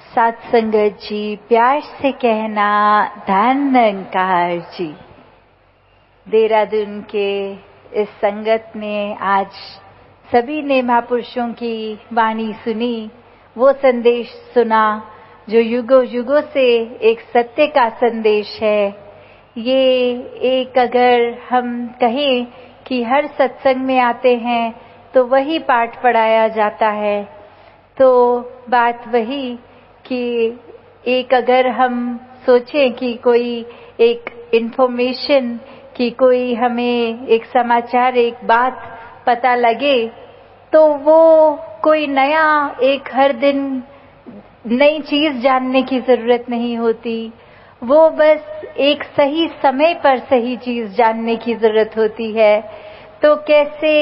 साथ संगत जी, प्यार से कहना धन निरंकार जी। देहरादून के इस संगत में आज सभी ने महापुरुषों की वाणी सुनी, वो संदेश सुना जो युगों युगों से एक सत्य का संदेश है। ये एक अगर हम कहें कि हर सत्संग में आते हैं तो वही पाठ पढ़ाया जाता है, तो बात वही कि एक अगर हम सोचें कि कोई एक इन्फॉर्मेशन कि कोई हमें एक समाचार, एक बात पता लगे, तो वो कोई नया एक हर दिन नई चीज जानने की जरूरत नहीं होती, वो बस एक सही समय पर सही चीज जानने की जरूरत होती है। तो कैसे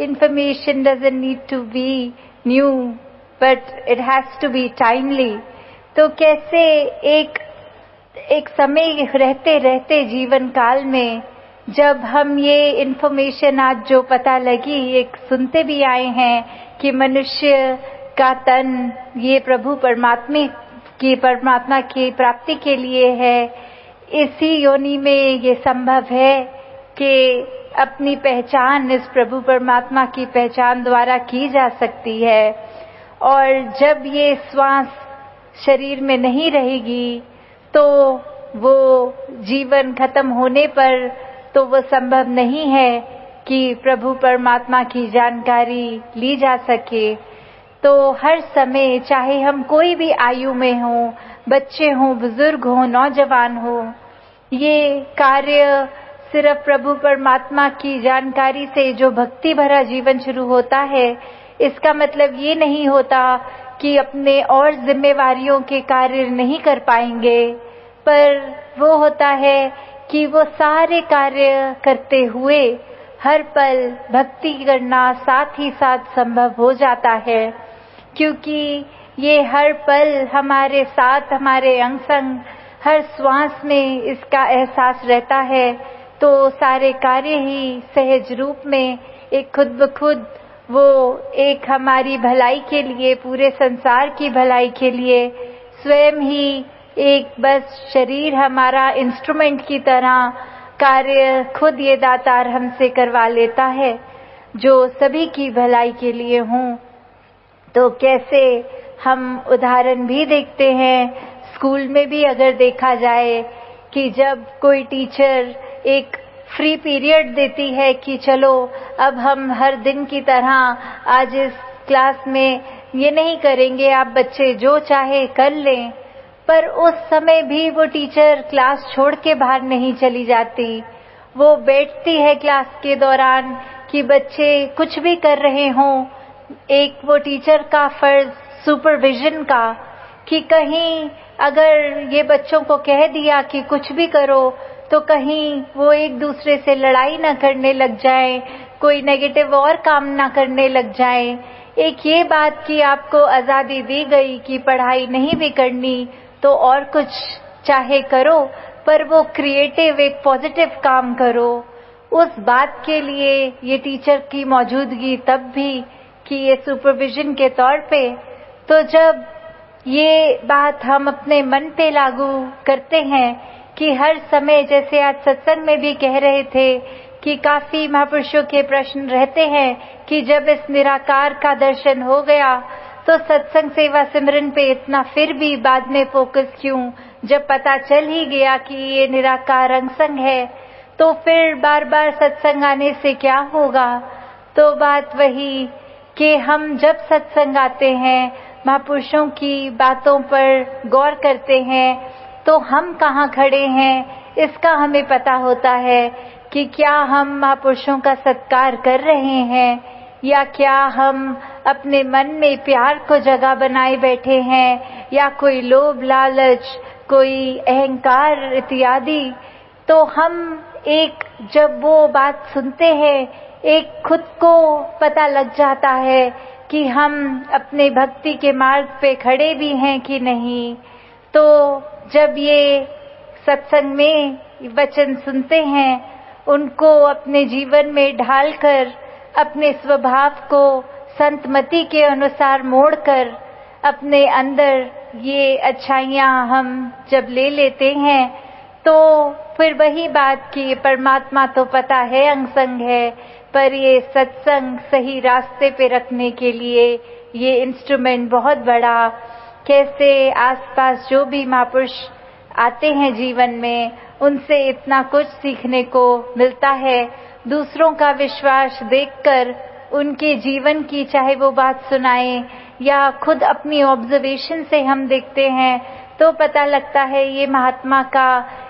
information doesn't need to be new but it has to be timely. तो कैसे एक समय रहते रहते जीवन काल में जब हम ये इन्फॉर्मेशन आज जो पता लगी, एक सुनते भी आए हैं कि मनुष्य का तन ये प्रभु परमात्मा की प्राप्ति के लिए है, इसी योनि में ये संभव है कि अपनी पहचान इस प्रभु परमात्मा की पहचान द्वारा की जा सकती है। और जब ये श्वास शरीर में नहीं रहेगी तो वो जीवन खत्म होने पर तो वो संभव नहीं है कि प्रभु परमात्मा की जानकारी ली जा सके। तो हर समय, चाहे हम कोई भी आयु में हो, बच्चे हो, बुजुर्ग हो, नौजवान हो, ये कार्य सिर्फ प्रभु परमात्मा की जानकारी से जो भक्ति भरा जीवन शुरू होता है, इसका मतलब ये नहीं होता कि अपने और जिम्मेवारियों के कार्य नहीं कर पाएंगे, पर वो होता है कि वो सारे कार्य करते हुए हर पल भक्ति करना साथ ही साथ संभव हो जाता है, क्योंकि ये हर पल हमारे साथ, हमारे अंग संग, हर श्वास में इसका एहसास रहता है। तो सारे कार्य ही सहज रूप में एक खुद ब खुद वो एक हमारी भलाई के लिए, पूरे संसार की भलाई के लिए स्वयं ही एक बस शरीर हमारा इंस्ट्रूमेंट की तरह कार्य खुद ये दातार हमसे करवा लेता है, जो सभी की भलाई के लिए हों। तो कैसे हम उदाहरण भी देखते हैं, स्कूल में भी अगर देखा जाए कि जब कोई टीचर एक फ्री पीरियड देती है कि चलो अब हम हर दिन की तरह आज इस क्लास में ये नहीं करेंगे, आप बच्चे जो चाहे कर लें, पर उस समय भी वो टीचर क्लास छोड़ के बाहर नहीं चली जाती। वो बैठती है क्लास के दौरान कि बच्चे कुछ भी कर रहे हों, एक वो टीचर का फर्ज सुपरविजन का, कि कहीं अगर ये बच्चों को कह दिया कि कुछ भी करो तो कहीं वो एक दूसरे से लड़ाई ना करने लग जाए, कोई नेगेटिव और काम ना करने लग जाए। एक ये बात कि आपको आजादी दी गई कि पढ़ाई नहीं भी करनी तो और कुछ चाहे करो, पर वो क्रिएटिव एक पॉजिटिव काम करो। उस बात के लिए ये टीचर की मौजूदगी तब भी कि ये सुपरविजन के तौर पे। तो जब ये बात हम अपने मन पे लागू करते हैं कि हर समय, जैसे आज सत्संग में भी कह रहे थे कि काफी महापुरुषों के प्रश्न रहते हैं कि जब इस निराकार का दर्शन हो गया तो सत्संग सेवा सिमरन पे इतना फिर भी बाद में फोकस क्यों, जब पता चल ही गया कि ये निराकार अंगसंग है तो फिर बार बार सत्संग आने से क्या होगा। तो बात वही कि हम जब सत्संग आते हैं, महापुरुषों की बातों पर गौर करते हैं, तो हम कहाँ खड़े हैं इसका हमें पता होता है कि क्या हम महापुरुषों का सत्कार कर रहे हैं या क्या हम अपने मन में प्यार को जगह बनाए बैठे हैं या कोई लोभ लालच, कोई अहंकार इत्यादि। तो हम एक जब वो बात सुनते हैं, एक खुद को पता लग जाता है कि हम अपने भक्ति के मार्ग पे खड़े भी हैं कि नहीं। तो जब ये सत्संग में वचन सुनते हैं, उनको अपने जीवन में ढालकर अपने स्वभाव को संतमति के अनुसार मोड़कर अपने अंदर ये अच्छाइयाँ हम जब ले लेते हैं तो फिर वही बात कि परमात्मा तो पता है अंग संग है, पर ये सत्संग सही रास्ते पे रखने के लिए ये इंस्ट्रूमेंट बहुत बड़ा, कैसे आसपास जो भी महापुरुष आते हैं जीवन में उनसे इतना कुछ सीखने को मिलता है। दूसरों का विश्वास देखकर उनके जीवन की चाहे वो बात सुनाएं या खुद अपनी ऑब्जर्वेशन से हम देखते हैं तो पता लगता है ये महात्मा का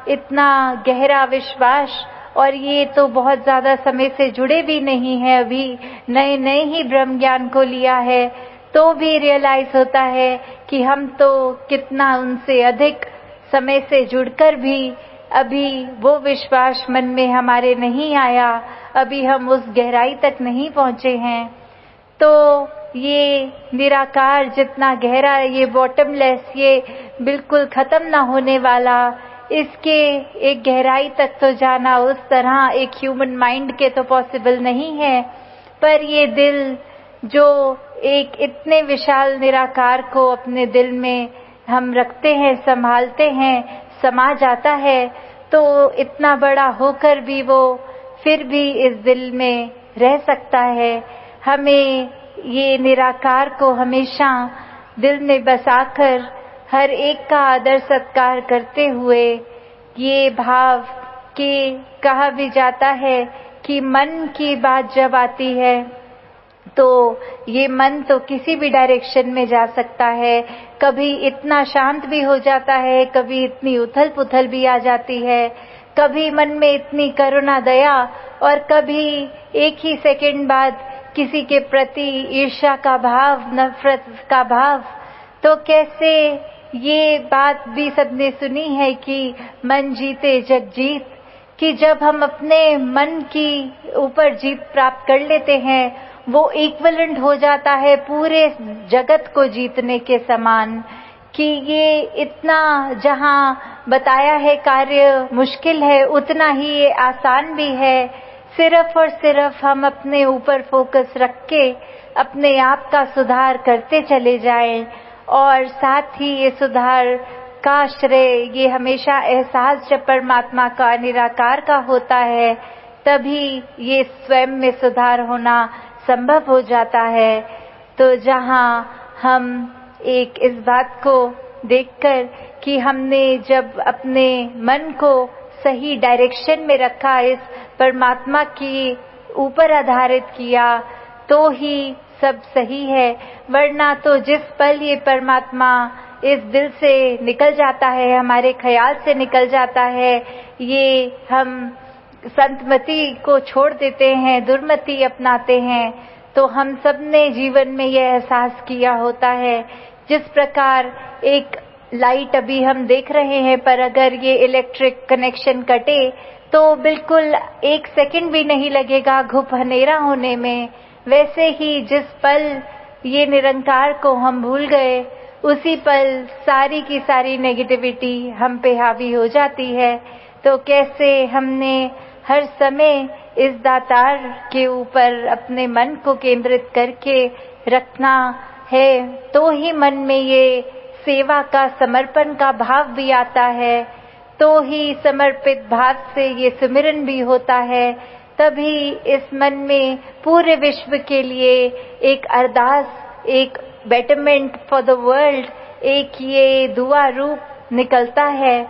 इतना गहरा विश्वास, और ये तो बहुत ज्यादा समय से जुड़े भी नहीं है, अभी नए नए ही ब्रह्म ज्ञान को लिया है, तो भी रियलाइज होता है कि हम तो कितना उनसे अधिक समय से जुड़कर भी अभी वो विश्वास मन में हमारे नहीं आया, अभी हम उस गहराई तक नहीं पहुंचे हैं। तो ये निराकार जितना गहरा, ये बॉटमलेस, ये बिल्कुल खत्म ना होने वाला, इसके एक गहराई तक तो जाना उस तरह एक ह्यूमन माइंड के तो पॉसिबल नहीं है, पर ये दिल जो एक इतने विशाल निराकार को अपने दिल में हम रखते हैं, संभालते हैं, समा जाता है, तो इतना बड़ा होकर भी वो फिर भी इस दिल में रह सकता है। हमें ये निराकार को हमेशा दिल में बसाकर हर एक का आदर सत्कार करते हुए, ये भाव कि कहा भी जाता है कि मन की बात जब आती है तो ये मन तो किसी भी डायरेक्शन में जा सकता है, कभी इतना शांत भी हो जाता है, कभी इतनी उथल पुथल भी आ जाती है, कभी मन में इतनी करुणा दया, और कभी एक ही सेकंड बाद किसी के प्रति ईर्ष्या का भाव, नफरत का भाव। तो कैसे ये बात भी सबने सुनी है कि मन जीते जग जीत, कि जब हम अपने मन की ऊपर जीत प्राप्त कर लेते हैं वो इक्विवेलेंट हो जाता है पूरे जगत को जीतने के समान, कि ये इतना जहाँ बताया है कार्य मुश्किल है उतना ही ये आसान भी है। सिर्फ और सिर्फ हम अपने ऊपर फोकस रख के अपने आप का सुधार करते चले जाएं, और साथ ही ये सुधार का श्रेय ये हमेशा एहसास जब परमात्मा का निराकार का होता है, तभी ये स्वयं में सुधार होना संभव हो जाता है। तो जहाँ हम एक इस बात को देखकर कि हमने जब अपने मन को सही डायरेक्शन में रखा, इस परमात्मा की ऊपर आधारित किया, तो ही सब सही है। वरना तो जिस पल ये परमात्मा इस दिल से निकल जाता है, हमारे ख्याल से निकल जाता है, ये हम संतमति को छोड़ देते हैं, दुर्मति अपनाते हैं, तो हम सब ने जीवन में ये एहसास किया होता है। जिस प्रकार एक लाइट अभी हम देख रहे हैं, पर अगर ये इलेक्ट्रिक कनेक्शन कटे तो बिल्कुल एक सेकंड भी नहीं लगेगा घुप अंधेरा होने में, वैसे ही जिस पल ये निरंकार को हम भूल गए, उसी पल सारी की सारी नेगेटिविटी हम पे हावी हो जाती है। तो कैसे हमने हर समय इस दातार के ऊपर अपने मन को केंद्रित करके रखना है, तो ही मन में ये सेवा का, समर्पण का भाव भी आता है, तो ही समर्पित भाव से ये सुमिरन भी होता है, तभी इस मन में पूरे विश्व के लिए एक अरदास, एक बेटरमेंट फॉर द वर्ल्ड, एक ये दुआ रूप निकलता है।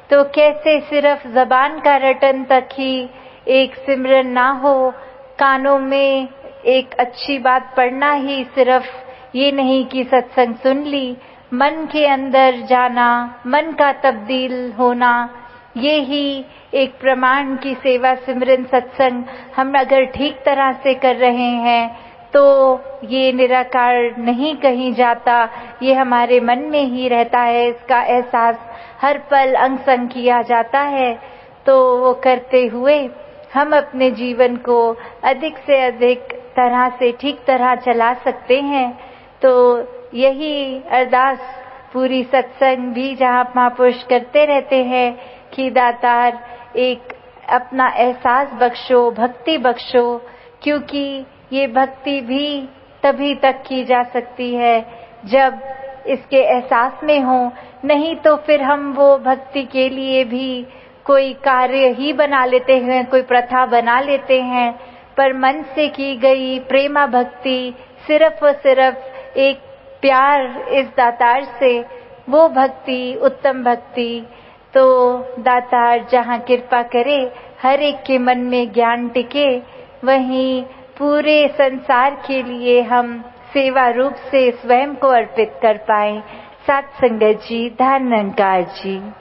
तो कैसे सिर्फ जबान का रटन तक ही एक सिमरन ना हो, कानों में एक अच्छी बात पढ़ना ही सिर्फ ये नहीं कि सत्संग सुन ली, मन के अंदर जाना, मन का तब्दील होना, ये ही एक प्रमाण की सेवा सिमरन सत्संग हम अगर ठीक तरह से कर रहे हैं तो ये निराकार नहीं कहीं जाता, ये हमारे मन में ही रहता है, इसका एहसास हर पल अंग संग किया जाता है। तो वो करते हुए हम अपने जीवन को अधिक से अधिक तरह से ठीक तरह चला सकते हैं। तो यही अरदास पूरी सत्संग भी जहाँ महापुरुष करते रहते हैं कि दातार एक अपना एहसास बख्शो, भक्ति बख्शो, क्योंकि ये भक्ति भी तभी तक की जा सकती है जब इसके एहसास में हो, नहीं तो फिर हम वो भक्ति के लिए भी कोई कार्य ही बना लेते हैं, कोई प्रथा बना लेते हैं। पर मन से की गई प्रेमा भक्ति, सिर्फ और सिर्फ एक प्यार इस दातार से, वो भक्ति उत्तम भक्ति। तो दातार जहाँ कृपा करे, हर एक के मन में ज्ञान टिके, वहीं पूरे संसार के लिए हम सेवा रूप से स्वयं को अर्पित कर पाएं। सत्संगत जी, धन निरंकार जी।